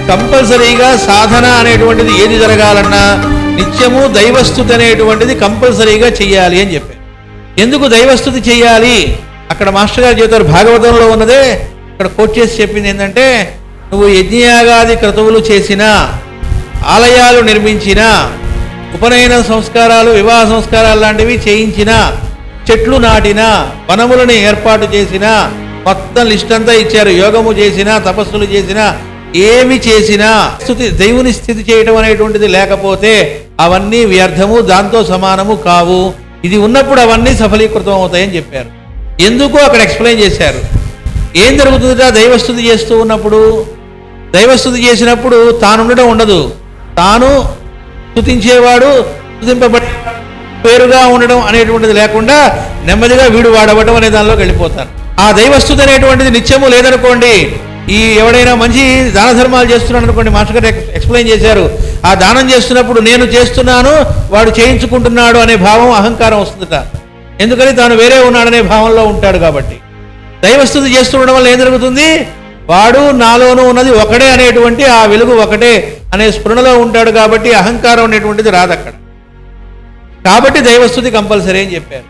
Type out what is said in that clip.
కంపల్సరీగా సాధన అనేటువంటిది ఏది జరగాలన్నా నిత్యము దైవస్థుతి అనేటువంటిది కంపల్సరీగా చెయ్యాలి అని చెప్పారు. ఎందుకు దైవస్థుతి చెయ్యాలి? అక్కడ మాస్టర్ గారు చెబుతారు, భాగవతంలో ఉన్నదే అక్కడ కోట్ చేసి చెప్పింది ఏంటంటే, నువ్వు యజ్ఞయాగాది క్రతువులు చేసినా, ఆలయాలు నిర్మించినా, ఉపనయన సంస్కారాలు, వివాహ సంస్కారాలు లాంటివి చేయించినా, చెట్లు నాటినా, వనములను ఏర్పాటు చేసినా, మొత్తం లిస్ట్ అంతా ఇచ్చారు. యోగము చేసినా, తపస్సులు చేసినా, ఏమి చేసినా దేవుని స్థితి చేయటం అనేటువంటిది లేకపోతే అవన్నీ వ్యర్థము, దాంతో సమానము కావు. ఇది ఉన్నప్పుడు అవన్నీ సఫలీకృతం అవుతాయని చెప్పారు. ఎందుకు అక్కడ ఎక్స్ప్లెయిన్ చేశారు. ఏం జరుగుతుందిట దైవస్థుతి చేస్తూ ఉన్నప్పుడు? దైవస్థుతి చేసినప్పుడు తాను ఉండడం ఉండదు, తాను స్తుతించేవాడు, స్తుతింపబడే పేరుగా ఉండడం అనేటువంటిది లేకుండా నెమ్మదిగా వీడు వాడవటం అనే దానిలోకి వెళ్ళిపోతారు. ఆ దైవస్థుతి అనేటువంటిది నిత్యము లేదనుకోండి, ఈ ఎవడైనా మంచి దాన ధర్మాలు చేస్తున్నాడు అనుకోండి, మాస్టర్ గారు ఎక్స్ప్లెయిన్ చేశారు, ఆ దానం చేస్తున్నప్పుడు నేను చేస్తున్నాను, వాడు చేయించుకుంటున్నాడు అనే భావం, అహంకారం వస్తుందట. ఎందుకని తాను వేరే ఉన్నాడనే భావంలో ఉంటాడు. కాబట్టి దైవస్థుతి చేస్తుండడం వల్ల ఏం జరుగుతుంది? వాడు నాలోనూ ఉన్నది ఒకడే అనేటువంటి ఆ వెలుగు ఒకటే అనే స్ఫురణలో ఉంటాడు. కాబట్టి అహంకారం అనేటువంటిది రాదు అక్కడ. కాబట్టి దైవస్థుతి కంపల్సరీ అని చెప్పారు.